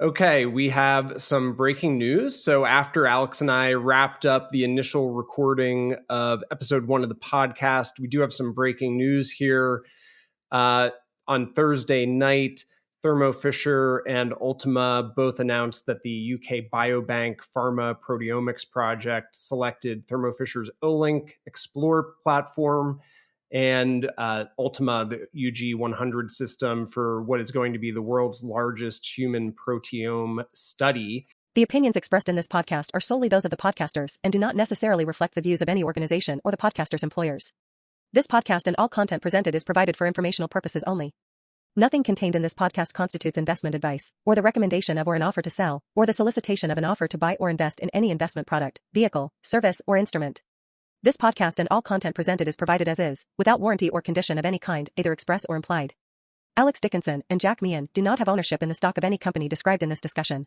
Okay, we have some breaking news. So, after Alex and I wrapped up the initial recording of episode 1 of the podcast, we do have some breaking news here. On Thursday night, Thermo Fisher and Ultima both announced that the UK Biobank Pharma Proteomics project selected Thermo Fisher's Olink Explore platform and Ultima, the UG100 system, for what is going to be the world's largest human proteome study. The opinions expressed in this podcast are solely those of the podcasters and do not necessarily reflect the views of any organization or the podcasters' employers. This podcast and all content presented is provided for informational purposes only. Nothing contained in this podcast constitutes investment advice, or the recommendation of or an offer to sell, or the solicitation of an offer to buy or invest in any investment product, vehicle, service, or instrument. This podcast and all content presented is provided as is, without warranty or condition of any kind, either express or implied. Alex Dickinson and Jack Meehan do not have ownership in the stock of any company described in this discussion.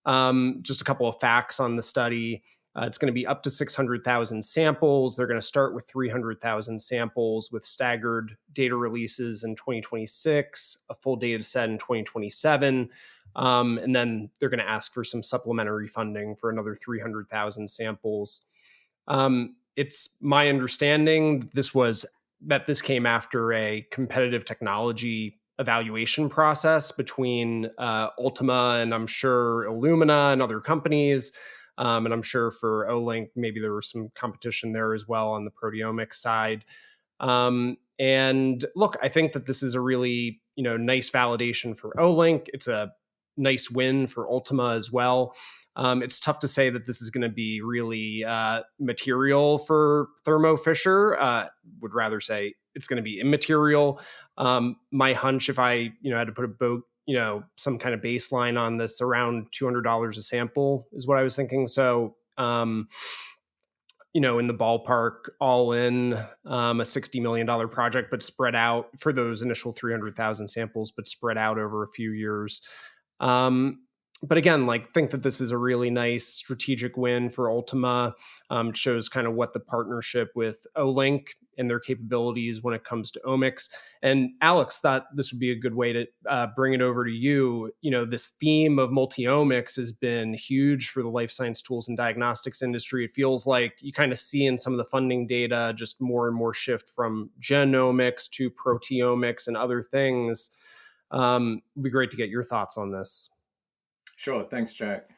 Just a couple of facts on the study. It's going to be up to 600,000 samples. They're going to start with 300,000 samples with staggered data releases in 2026, a full data set in 2027. And then they're going to ask for some supplementary funding for another 300,000 samples. It's my understanding that this came after a competitive technology evaluation process between Ultima and I'm sure Illumina and other companies. And I'm sure for Olink, maybe there was some competition there as well on the proteomics side. And look, I think that this is a really, nice validation for Olink. It's a nice win for Ultima as well. It's tough to say that this is going to be really material for Thermo Fisher. Would rather say it's going to be immaterial. My hunch, if I had to put some kind of baseline on this, around $200 a sample is what I was thinking. So, in the ballpark, all in, a $60 million project, but spread out for those initial 300,000 samples, but spread out over a few years. But again, think that this is a really nice strategic win for Ultima. It shows kind of what the partnership with Olink and their capabilities when it comes to omics. And Alex thought this would be a good way to bring it over to you. This theme of multiomics has been huge for the life science tools and diagnostics industry. It feels like you kind of see in some of the funding data just more and more shift from genomics to proteomics and other things. It'd be great to get your thoughts on this. Sure. Thanks, Jack.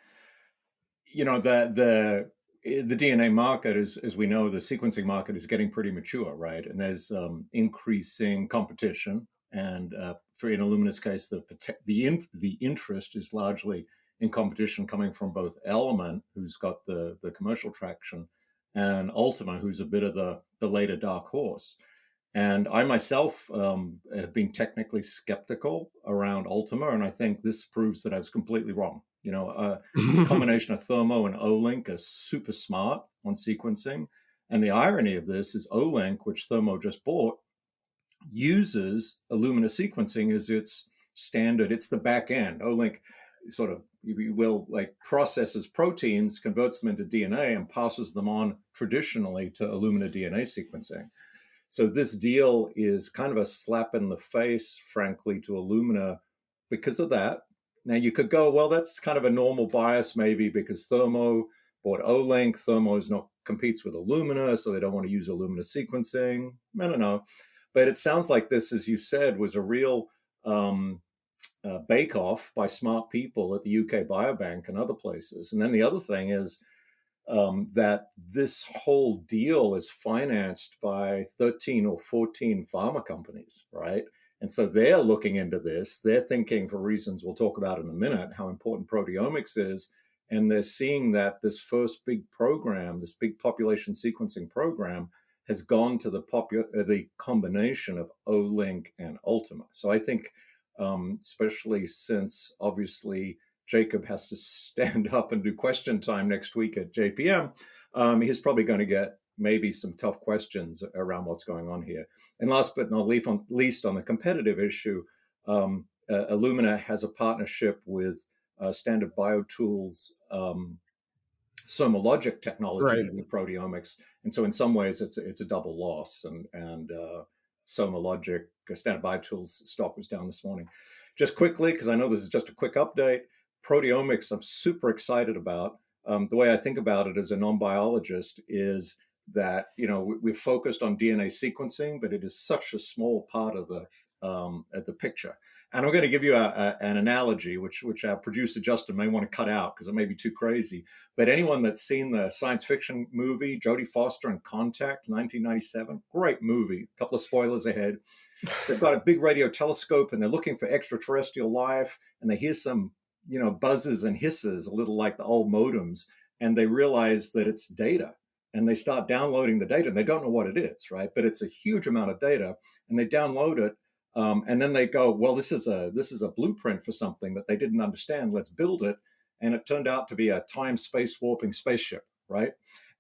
The DNA market, as we know, the sequencing market is getting pretty mature, right? And there's increasing competition. And in Illumina's case, the interest is largely in competition coming from both Element, who's got the commercial traction, and Ultima, who's a bit of the later dark horse. And I myself have been technically skeptical around Ultima, and I think this proves that I was completely wrong. A combination of Thermo and Olink are super smart on sequencing. And the irony of this is Olink, which Thermo just bought, uses Illumina sequencing as its standard. It's the back end. Olink sort of, if you will, processes proteins, converts them into DNA, and passes them on traditionally to Illumina DNA sequencing. So this deal is kind of a slap in the face, frankly, to Illumina because of that. Now you could go, well, that's kind of a normal bias maybe because Thermo bought Olink. Thermo competes with Illumina, so they don't want to use Illumina sequencing. I don't know. But it sounds like this, as you said, was a real bake-off by smart people at the UK Biobank and other places. And then the other thing is, that this whole deal is financed by 13 or 14 pharma companies, right? And so they're looking into this. They're thinking, for reasons we'll talk about in a minute, how important proteomics is. And they're seeing that this first big program, this big population sequencing program, has gone to the combination of Olink and Ultima. So I think, especially since obviously Jacob has to stand up and do question time next week at JPM, he's probably going to get maybe some tough questions around what's going on here. And last but not least, on the competitive issue, Illumina has a partnership with Standard BioTools SomaLogic technology to do proteomics. And so in some ways, it's a double loss. And SomaLogic, Standard BioTools stock was down this morning. Just quickly, because I know this is just a quick update, proteomics I'm super excited about. The way I think about it as a non-biologist is that, we're focused on DNA sequencing, but it is such a small part of the picture. And I'm going to give you an analogy, which our producer Justin may want to cut out because it may be too crazy. But anyone that's seen the science fiction movie Jodie Foster and Contact, 1997, great movie. A couple of spoilers ahead. They've got a big radio telescope and they're looking for extraterrestrial life, and they hear some, buzzes and hisses, a little like the old modems, and they realize that it's data. And they start downloading the data, and they don't know what it is, right? But it's a huge amount of data, and they download it, and then they go, well, this is a blueprint for something that they didn't understand. Let's build it, and it turned out to be a time-space warping spaceship, right?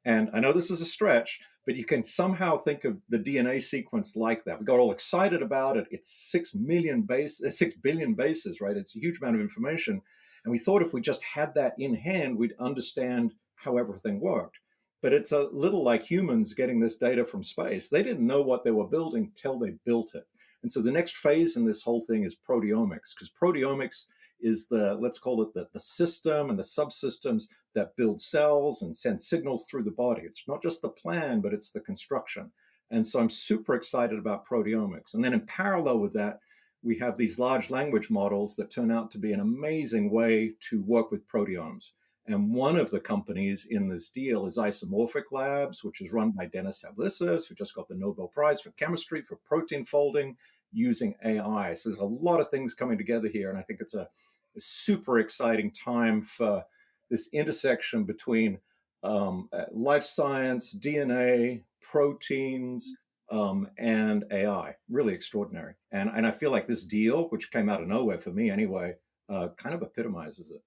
And I know this is a stretch, but you can somehow think of the DNA sequence like that. We got all excited about it. It's 6 billion bases, right? It's a huge amount of information, and we thought if we just had that in hand, we'd understand how everything worked. But it's a little like humans getting this data from space. They didn't know what they were building till they built it. And so the next phase in this whole thing is proteomics, because proteomics is let's call it the system and the subsystems that build cells and send signals through the body. It's not just the plan, but it's the construction. And so I'm super excited about proteomics. And then in parallel with that, we have these large language models that turn out to be an amazing way to work with proteomes. And one of the companies in this deal is Isomorphic Labs, which is run by Dennis Ablissos, who just got the Nobel Prize for chemistry for protein folding using AI. So there's a lot of things coming together here. And I think it's a super exciting time for this intersection between life science, DNA, proteins, and AI. Really extraordinary. And I feel like this deal, which came out of nowhere for me anyway, kind of epitomizes it.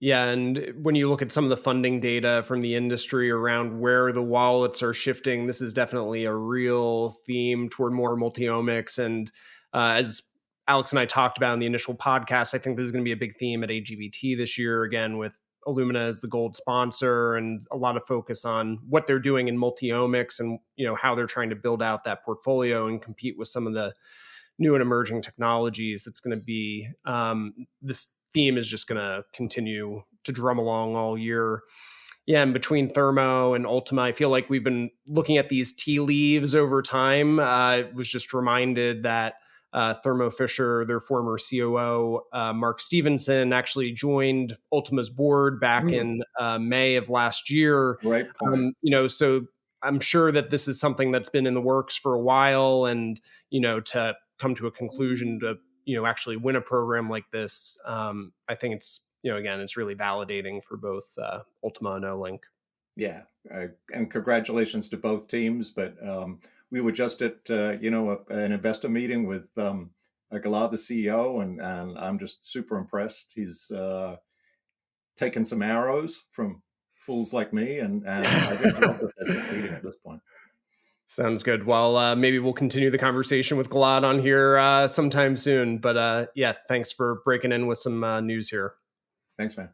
Yeah, and when you look at some of the funding data from the industry around where the wallets are shifting, this is definitely a real theme toward more multiomics. And as Alex and I talked about in the initial podcast, I think this is going to be a big theme at AGBT this year, again, with Illumina as the gold sponsor and a lot of focus on what they're doing in multiomics and how they're trying to build out that portfolio and compete with some of the new and emerging technologies. It's going to be this theme is just going to continue to drum along all year. Yeah, and between Thermo and Ultima, I feel like we've been looking at these tea leaves over time. I was just reminded that Thermo Fisher, their former COO, Mark Stevenson, actually joined Ultima's board back in May of last year. Great point. So I'm sure that this is something that's been in the works for a while, and to come to a conclusion to actually win a program like this, I think it's again, it's really validating for both Ultima and Olink. Yeah, and congratulations to both teams. But we were just at an investor meeting with Gilad, the CEO, and I'm just super impressed. He's taken some arrows from fools like me, and I just love that they're succeeding at this point. Sounds good. Well, maybe we'll continue the conversation with Gilad on here sometime soon. But yeah, thanks for breaking in with some news here. Thanks, man.